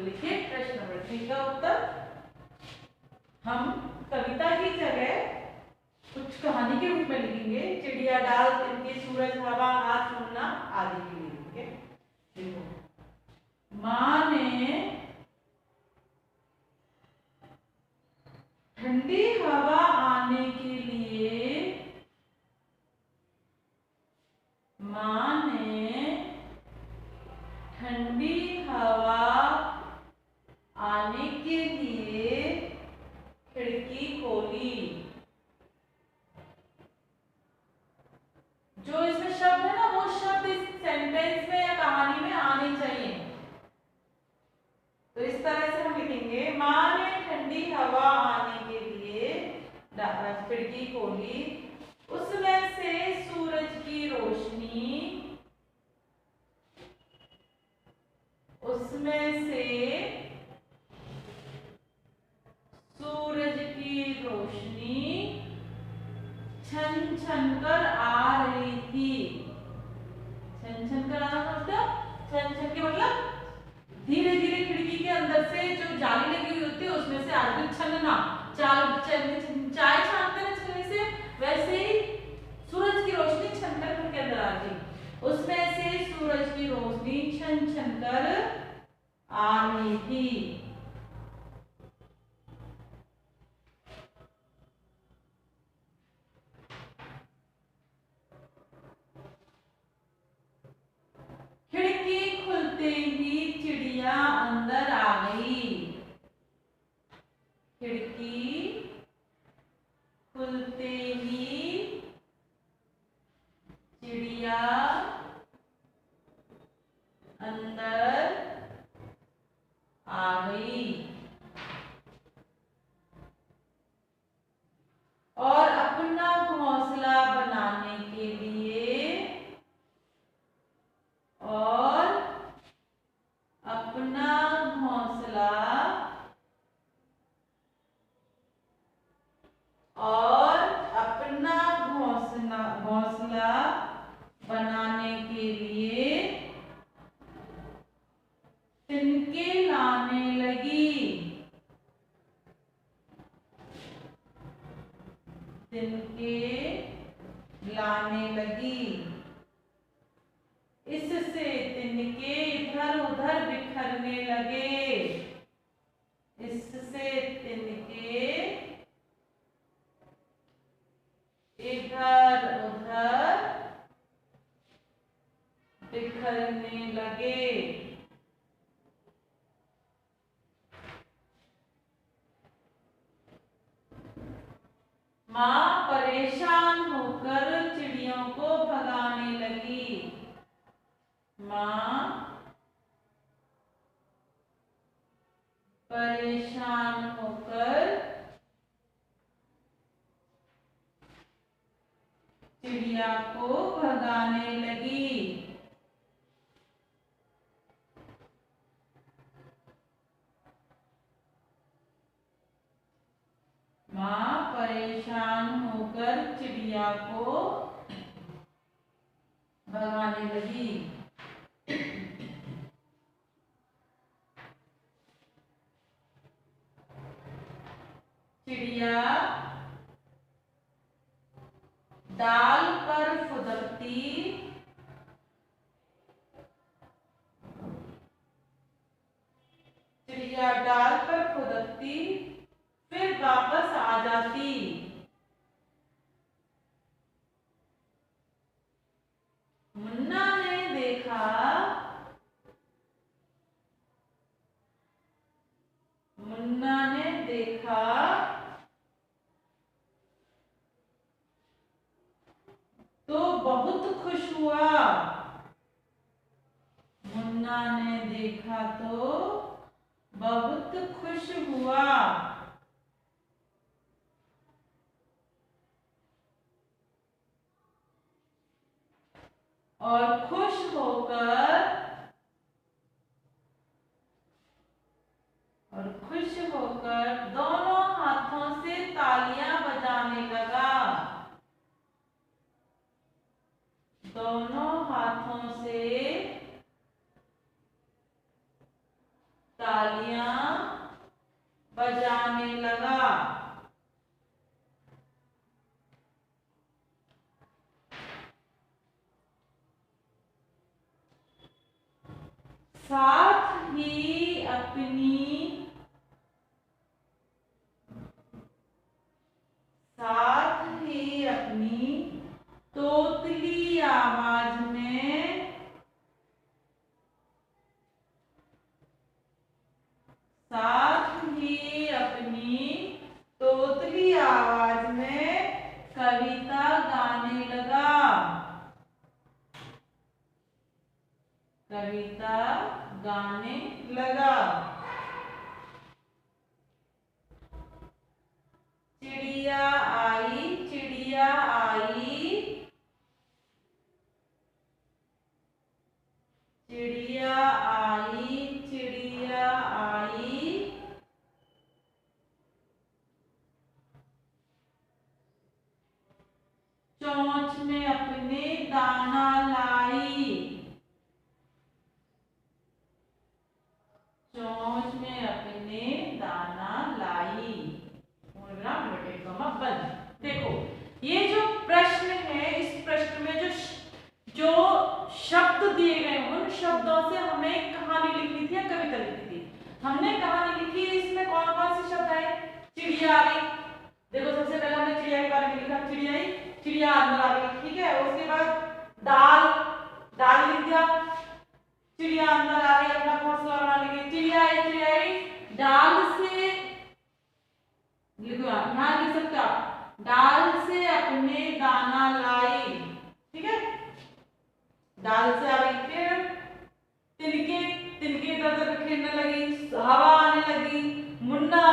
लिखिए प्रश्न नंबर 3 का उत्तर। हम कविता की जगह कुछ कहानी के रूप में लिखेंगे। चिड़िया डाल तिनके सूरज हवा हाथ मुन्ना आदि के लिए। ठीक है, देखो माँ ने ठंडी हवा आने के लिए, माँ ने ठंडी हवा आने के लिए खिड़की खोली। जो इसमें शब्द है ना, वो शब्द इस सेंटेंस में या कहानी में आने चाहिए। तो इस तरह से हम लिखेंगे, माँ ने ठंडी हवा आने के लिए खिड़की खोली, उसमें से सूरज की रोशनी, उसमें से सूरज की रोशनी छन छन कर आ रही थी। छन छन कर आना मतलब, छन छन के मतलब धीरे धीरे खिड़की के अंदर से जो जाली लगी हुई होती है उसमें से आदमी छनना, चाय छानते हैं छलनी से, वैसे ही सूरज की रोशनी छन कर घर के अंदर आ गई। उसमें से सूरज की रोशनी छन छन कर आ रही थी। खिड़की खुलते ही चिड़िया अंदर आ गई। खिड़की खुलते ही चिड़िया अंदर आ गई और अपना घोंसला बनाने के लिए, और अपना घोंसला बनाने के लिए तिनके लाने लगी। तिनके लाने लगी। इससे तिनके इधर उधर बिखरने लगे। इससे तिनके इधर उधर बिखरने लगे। माँ परेशान होकर चिड़ियों को भगाने लगी। माँ परेशान होकर चिड़िया को भगाने लगी। माँ परेशान होकर चिड़िया को भगाने लगी। चिड़िया डाल पर फुदकती, चिड़िया डाल पर फुदकती फिर वापस आ जाती। मुन्ना ने देखा, मुन्ना ने देखा तो बहुत खुश हुआ। मुन्ना ने देखा तो बहुत खुश हुआ। और खुश होकर दोनों हाथों से तालियां बजाने लगा। दोनों हाथों से तालियां बजाने लगा। साथ ही अपनी तोतली आवाज में कविता गाने लगा। चिड़िया आई, चिड़िया आई, चिड़िया आई, चिड़िया आई, चोंच में अपने दाना लाई। चोंच में अपने दाना लाई। देखो ये जो प्रश्न है, इस प्रश्न में जो शब्द दिए गए उन शब्दों से हमें एक कहानी लिखनी थी या कविता लिखनी थी। हमने कहानी लिखी, इसमें कौन कौन से शब्द आए? चिड़िया आई। देखो सबसे पहले हमने चिड़िया के बारे में लिखा, चिड़िया आई, चिड़िया अंदर आ गई, ठीक है। उसके बाद दाल लिख दिया, चिड़िया अंदर आ गई, अपना घोंसला बनाने के लिए। चिड़िया आई, डाल से लिखो, यहाँ लिख सकते आप, डाल से अपने दाना लाई, ठीक है। डाल से आ गई, फिर तिनके इधर खेलने लगी, हवा आने लगी, मुन्ना,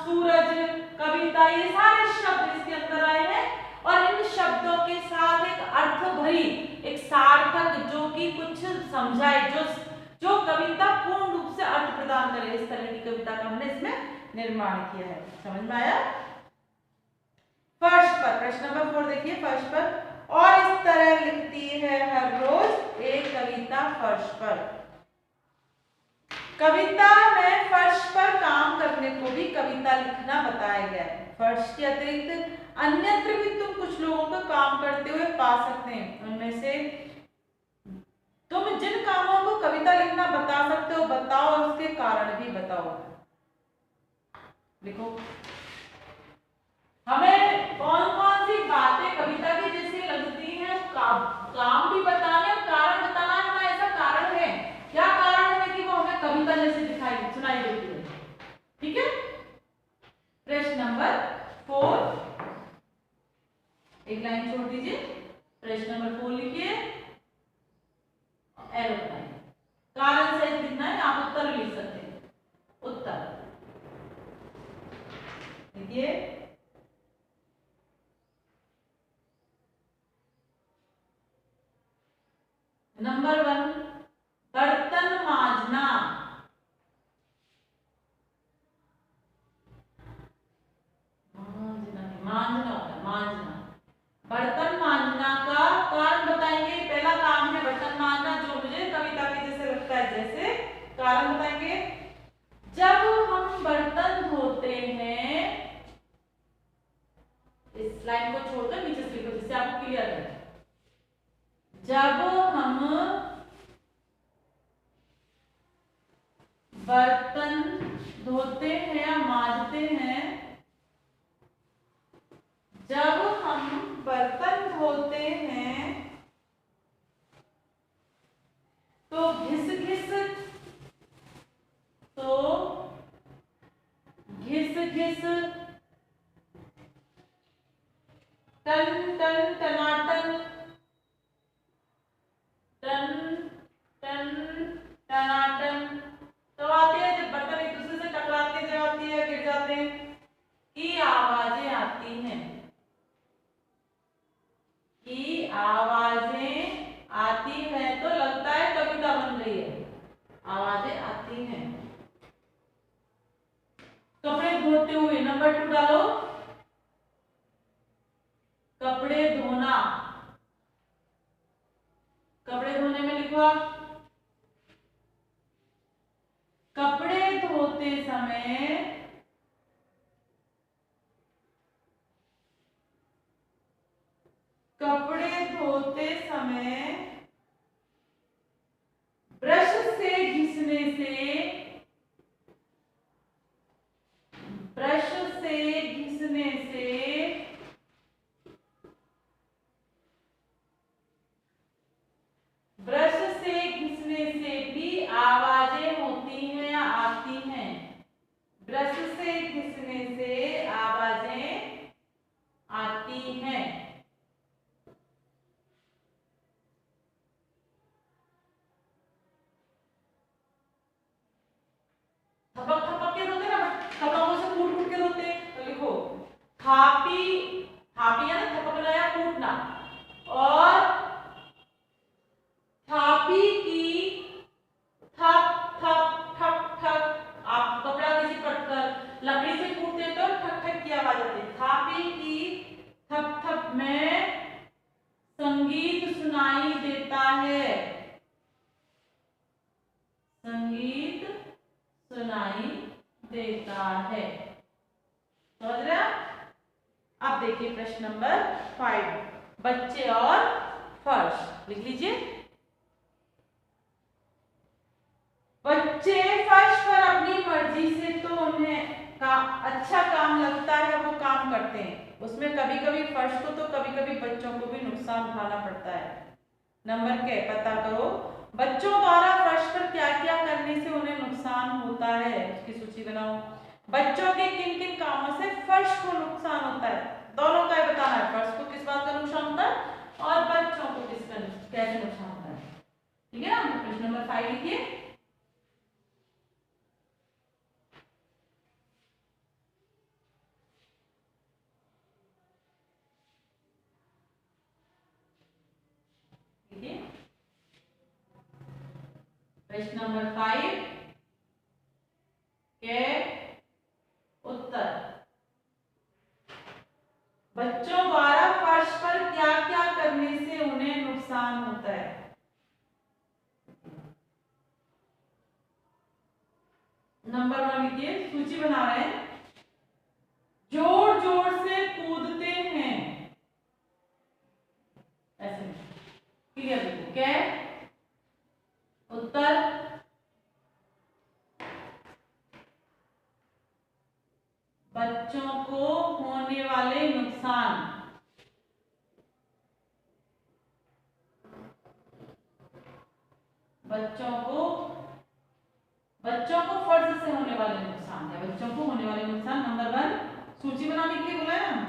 सूरज, कविता, ये सारे शब्द इसके अंदर आए हैं। और इन शब्दों के साथ एक अर्थ भरी, एक सार्थक, जो कि कुछ समझाए, जो कविता पूर्ण रूप से अर्थ प्रदान करे, इस तरह की कविता का हमने इसमें निर्माण किया है। समझ में आया? फर्श पर, प्रश्न नंबर 4 देखिए, फर्श पर। और इस तरह लिखती है हर रोज एक कविता फर्श पर। कविता में फर्श पर काम करने को भी कविता लिखना बताया गया है। फर्श के अतिरिक्त अन्यत्र भी तुम कुछ लोगों को काम करते हुए पा सकते हैं। उनमें से तुम जिन कामों को कविता लिखना बता सकते हो बताओ, और उसके कारण भी बताओ। लिखो, हमें कौन कौन सी बातें कविता की जैसी लगती हैं, काम भी बताने और कारण बताना है। हमारा ऐसा कारण है, क्या कारण है कि वो हमें कविता जैसी सुनाई देती है, ठीक है। प्रश्न नंबर 4, एक लाइन छोड़ दीजिए, प्रश्न नंबर 4 लिखिए, एरो बनाइए, कारण सहित लिखना है। आप उत्तर लिख सकते हैं, उत्तर लिखिए। नंबर 1, बर्तन मांजना। मांजना, बर्तन मांजना का कारण बताएंगे। पहला काम है बर्तन मांजना, जो मुझे कविता के जैसे लगता है। जैसे कारण बताएंगे, जब हम बर्तन धोते हैं, इस लाइन को छोड़कर नीचे से लिखो जिससे आपको क्लियर है। जब हम बर्तन धोते हैं या मांजते हैं, जब हम बर्तन धोते हैं तो घिस घिस टन टन टनाटन, टन टन टनाटन तो आती है जब बर्तन एक दूसरे से टकराते जाती है, गिर जाते हैं, की आवाजें आती हैं। की आवाजें आती है तो लगता है कविता बन रही है, आवाजें आती हैं। कपड़े धोते हुए, नंबर 2 डालो, कपड़े धोना। कपड़े धोने में लिखो आप, कपड़े धोते समय कपड़े धोते समय ब्रश से घिसने से ब्रश से घिसने से ब्रश से घिसने से भी आवाजें होती हैं या आती हैं। ब्रश से घिसने से आवाजें आती हैं। थपक थपक के धोते ना, थपकों से कूट कूट के धोते। तो लिखो थापी, थापी है ना थपकना या कूटना, और थापी की थप थप ठक ठक। आप कपड़ा किसी पत्थर लकड़ी से कूटते तो ठक ठक की आवाज आती है। थापी की थप थप में संगीत सुनाई देता है। संगीत सुनाई देता है। समझ रहे आप? अब देखिए प्रश्न नंबर 5, बच्चे और फर्श। लिख लीजिए। बच्चे फर्श पर अपनी मर्जी से तो उन्हें अच्छा काम लगता है वो काम करते हैं। उसमें कभी कभी फर्श को तो कभी कभी बच्चों को भी नुकसान उठाना पड़ता है। नंबर के पता करो बच्चों द्वारा फर्श पर क्या क्या करने से उन्हें नुकसान होता है, उसकी सूची बनाओ। बच्चों के किन किन कामों से फर्श को नुकसान होता है, दोनों का बताना है। फर्श को किस बात का नुकसान होता है और बच्चों को किसका कैसे नुकसान होता है। ठीक है ना? प्रश्न नंबर 5 लिखिए। प्रश्न नंबर 5 के उत्तर। बच्चों द्वारा फर्श पर क्या क्या करने से उन्हें नुकसान होता है। नंबर 1 लिखिए, सूची बना रहे हैं। जोर जोर से कूदते हैं। ऐसे क्लियर लिखो। क्या उत्तर? बच्चों को होने वाले नुकसान। बच्चों को फर्श से होने वाले नुकसान है। बच्चों को होने वाले नुकसान। नंबर 1 सूची बनाने के लिए बोला है ना।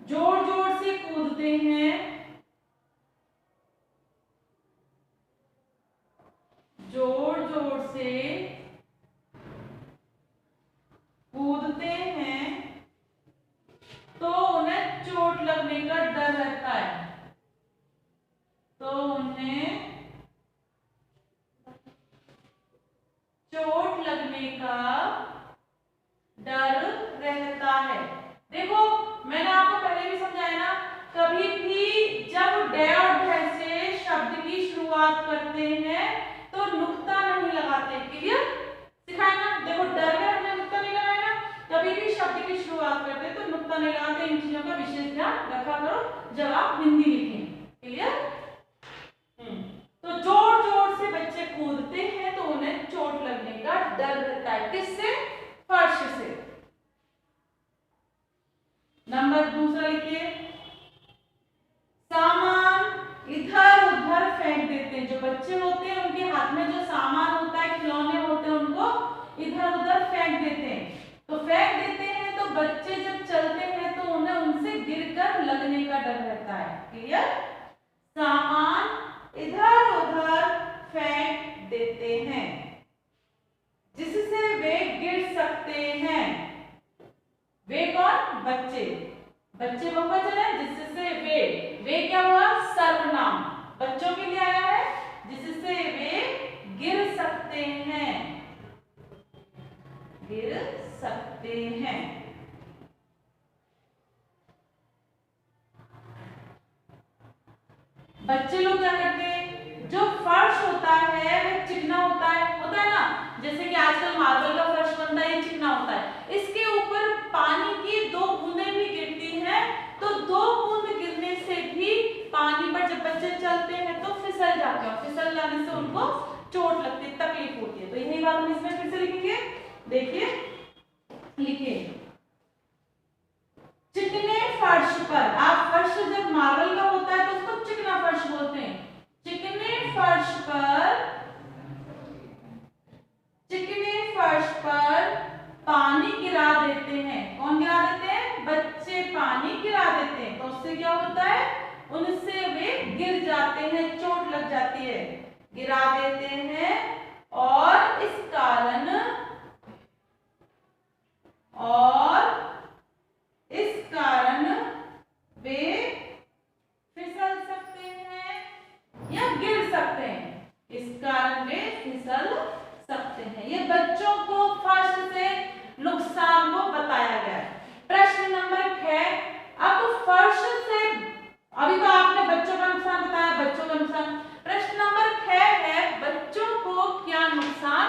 जोर जोर से कूदते हैं। जोर जोर से कूदते हैं तो उन्हें चोट लगने का डर रहता है। तो उन्हें चोट लगने का डर रहता है। देखो मैंने आपको पहले भी समझाया ना, कभी भी जब डे और ढे से शब्द की शुरुआत करते हैं तो नुक्ता नहीं लगाते। क्लियर? सिखाया ना। देखो डर में हमने नुक्ता नहीं लगाया ना। कभी भी शब्द की शुरुआत करते हैं तो नुक्ता नहीं लगाते। इन चीजों का विशेष ध्यान रखा करो जब आप हिंदी लिखें। क्लियर? तो जोर जोर से बच्चे कूदते हैं तो उन्हें चोट लगने का डर रहता है। किससे? फर्श से। नंबर 2 लिखिए। सामान इधर उधर फेंक देते हैं। जो बच्चे होते हैं उनके हाथ में जो सामान होता है, खिलौने होते हैं, उनको इधर उधर फेंक देते हैं। तो फेंक देते हैं तो बच्चे जब चलते हैं तो उन्हें उनसे गिरकर लगने का डर रहता है। क्लियर? सामान इधर उधर फेंक देते हैं जिससे वे गिर सकते हैं। वे कौन? बच्चे। बच्चे बहुवचन है जिससे वे क्या हुआ? सर्वनाम बच्चों के लिए आया है जिससे वे गिर सकते हैं। गिर सकते हैं। बच्चे लोग क्या करते हैं? जो फर्श होता है वह चिकना होता है ना। जैसे कि आजकल मार्बल का फर्श बनता बात हम इसमें फिर से लिखेंगे। देखिए लिखिए, चिकने फर्श पर, आप फर्श जब मार्बल का होता है तो उसको चिकना फर्श बोलते हैं। चिकने फर्श पर पानी गिरा देते हैं। कौन गिरा देते हैं? बच्चे पानी गिरा देते हैं। तो उससे क्या होता है? उनसे वे गिर जाते हैं, चोट लग जाती है। गिरा देते हैं और इस कारण वे फिसल सकते हैं या गिर सकते हैं। इस कारण वे फिसल सकते हैं। ये बच्चों को फर्श से नुकसान को बताया गया है। प्रश्न नंबर 6, अब फर्श से, अभी तो आपने बच्चों का नुकसान बताया, बच्चों का नुकसान। प्रश्न नंबर 6 है, बच्चों को क्या नुकसान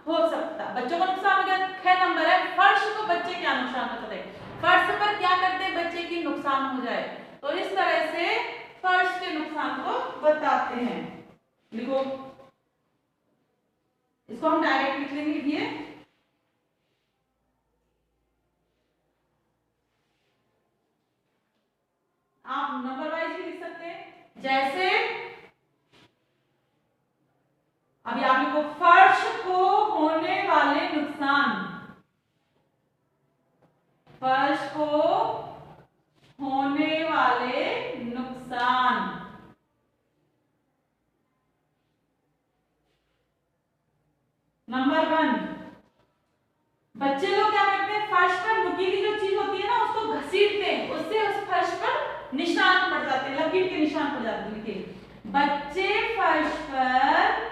हो सकता है? बच्चों का नुकसान हो गया। 6 नंबर है, फर्श को बच्चे क्या नुकसान हो सकते हैं? फर्श पर क्या करते हैं बच्चे की नुकसान हो जाए? तो इस तरह से फर्श के नुकसान को बताते हैं। लिखो, इसको हम डायरेक्ट लिख लेंगे। लिखिए, आप नंबर वाइज भी लिख सकते हैं। जैसे अभी आप लिखो, फर्श को होने वाले नुकसान। फर्श को होने वाले नुकसान। नंबर 1, बच्चे लोग क्या करते हैं? फर्श पर नुकीली जो चीज होती है ना, उसको घसीटते हैं, उससे उस फर्श पर निशान पड़ जाते हैं, लकीर के निशान पड़ जाते हैं। देखिए, बच्चे फर्श पर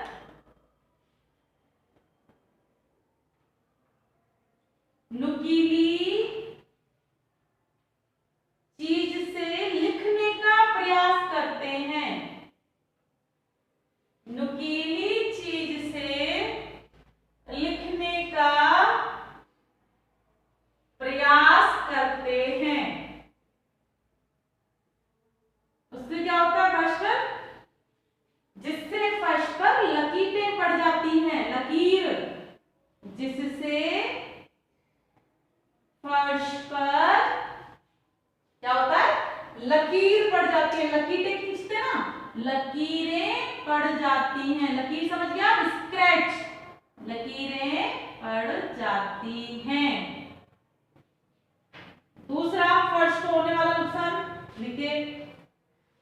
नुकीली चीज से लिखने का प्रयास करते हैं। नुकीली चीज से लिखने का प्रयास करते हैं। उससे क्या होता है? फर्श पर, जिससे फर्श पर लकीरें पड़ जाती हैं। लकीर, जिससे फर्श पर क्या होता है? लकीर पड़ जाती है। लकीरें खींचते हैं ना, लकीरें पड़ जाती हैं। लकीर समझ गया? स्क्रैच, लकीरें पड़ जाती हैं। दूसरा, फर्श को होने वाला नुकसान। लिखिए,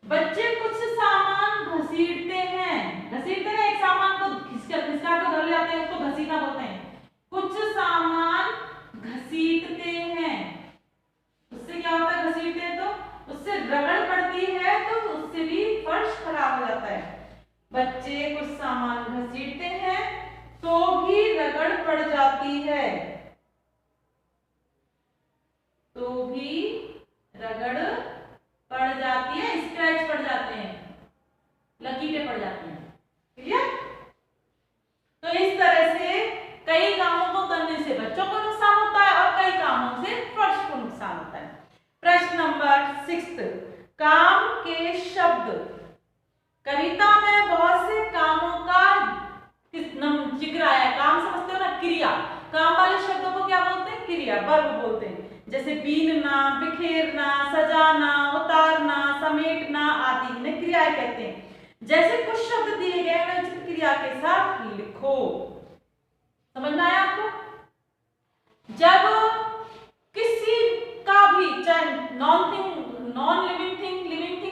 बच्चे कुछ सामान घसीटते हैं। घसीटते हैं, एक सामान को खिसका के घर ले आते हैं, उसको घसीटना बोलते हैं। कुछ सामान घसीटते हैं। उससे क्या होता है? घसीटते हैं तो उससे रगड़ पड़ती है, तो उससे भी फर्श खराब हो जाता है। बच्चे कुछ सामान घसीटते हैं तो भी रगड़ पड़ जाती है, तो भी रगड़ पड़ जाती है, स्क्रैच पड़ जाते हैं, लकीरें पड़ जाती हैं। ठीक है? तो इस तरह से कई कामों को करने से बच्चों को नुकसान होता है और कई कामों से फर्श को नुकसान होता है। प्रश्न नंबर 6, काम के शब्द। कविता में बहुत से कामों का जिक्र आया। काम समझते हो ना? क्रिया। काम वाले शब्दों को क्या बोलते हैं? क्रिया, वर्ब बोलते हैं। जैसे बीनना, बिखेरना, सजाना, उतारना, समेटना आदि इन्हें क्रियाएं कहते हैं। जैसे कुछ शब्द दिए गए हैं, उचित क्रिया के साथ लिखो। समझ में आया आपको? जब किसी का भी, चाहे नॉन लिविंग थिंग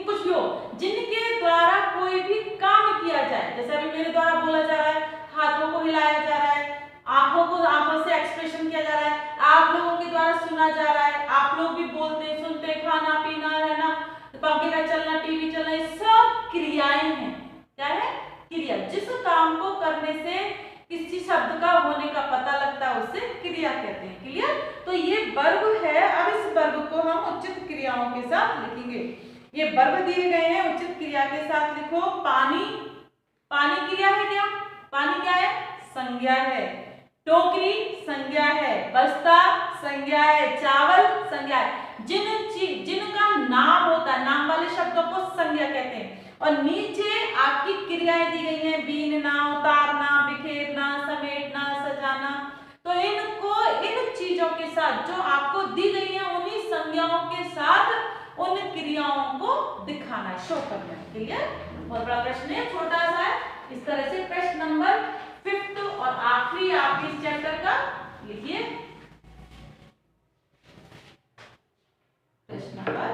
कुछ भी हो, जिनके द्वारा कोई भी काम किया जाए, जैसे अभी मेरे द्वारा बोला जा रहा है, हाथों को हिलाया जा रहा है, आंखों से एक्सप्रेशन किया जा रहा है, आप लोगों के द्वारा सुना जा रहा है, आप लोग भी बोलते सुनते, खाना पीना, रहना, पंखे का चलना, टीवी चलना, ये सब क्रियाएं हैं। क्या है? क्रिया। जिस काम को करने से किसी शब्द का होने का पता लगता है, उसे क्रिया कहते हैं। क्लियर? तो ये वर्ब है। अब इस वर्ब को हम उचित क्रियाओं के साथ लिखेंगे। ये वर्ब दिए गए हैं, उचित क्रिया के साथ लिखो। पानी, पानी क्रिया है क्या? पानी क्या है? संज्ञा है। टोकरी संज्ञा है। बस्ता संज्ञा है। चावल संज्ञा है। जिनका नाम होता है, नाम वाले शब्दों को संज्ञा कहते हैं। और नीचे आपकी क्रियाएं दी गई हैं, बीनना, उतारना, बिखेरना, समेटना, के साथ, जो आपको दी गई है उन्हीं संज्ञाओं के साथ उन क्रियाओं को दिखाना है, शो करना है। क्लियर? बहुत बड़ा प्रश्न है, छोटा सा है। इस तरह से प्रश्न नंबर 5 और आखिरी आपके इस चैप्टर का लिखिए। प्रश्न नंबर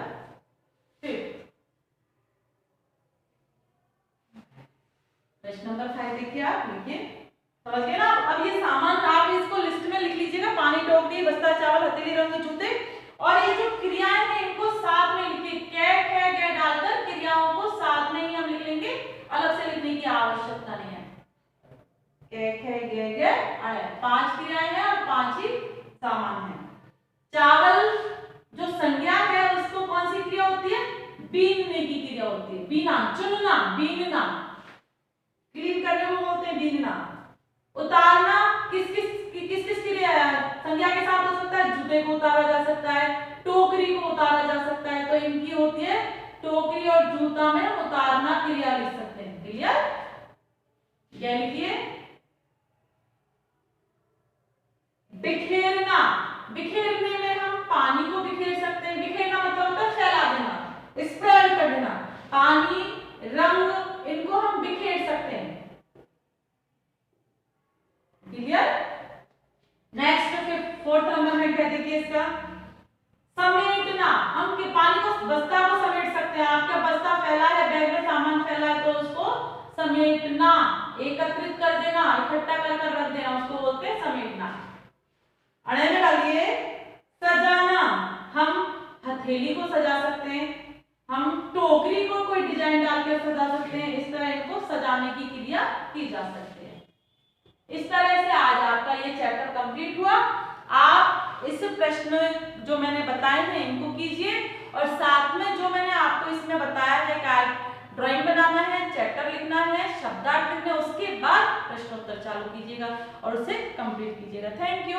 5, प्रश्न नंबर 5 देखिए, आप लिखिए। समझ गए ना? अब ये सामान आप इसको लिस्ट में लिख लीजिएगा, पानी, टोकरी, बस्ता, चावल, हथेली, रंग, जूते, और ये जो क्रियाएं हैं इनको साथ में लिखिए। कैट है गै डालकर क्रियाओं को साथ में ही हम लिख लेंगे, अलग से लिखने की आवश्यकता नहीं है। कैट है गै गै आया, 5 क्रियाएं हैं और 5 ही सामान है। चावल जो संज्ञा है उसको कौन सी क्रिया होती है? बीनने की क्रिया होती है। बीना, चुनना, बीनना, क्लीन करने को बोलते हैं बीनना। उतारना किस किस क्रिया संज्ञा के साथ हो सकता है? जूते को उतारा जा सकता है, टोकरी को उतारा जा सकता है, तो इनकी होती है टोकरी और जूता में हम उतारना क्रिया लिख सकते हैं। क्लियर? क्या लिखिए? बिखेरना, बिखेरने में हम पानी को बिखेर सकते हैं। बिखेरना मतलब होता है फैला देना, स्प्रेड कर देना। पानी, रंग, इनको हम बिखेर सकते हैं। क्लियर? नेक्स्ट फिर 4th नंबर में क्या देखिए इसका, समेटना। हम के पानी को, बस्ता को समेट सकते हैं। आपका बस्ता फैला है, बैग में सामान फैला है, तो उसको समेटना, एकत्रित कर देना, इकट्ठा कर कर रख देना, उसको बोलते हैं समेटना। अड़े में डालिए सजाना। हम हथेली को सजा सकते हैं, हम टोकरी को कोई डिजाइन डालकर सजा सकते हैं। इस तरह इनको सजाने की क्रिया की जा सकती है। इस तरह से आज आपका ये चैप्टर कंप्लीट हुआ। आप इस प्रश्न जो मैंने बताए हैं इनको कीजिए, और साथ में जो मैंने आपको इसमें बताया है कि ड्राइंग बनाना है, चैप्टर लिखना है, शब्दार्थ लिखना है, उसके बाद प्रश्नोत्तर चालू कीजिएगा और उसे कंप्लीट कीजिएगा। Thank you.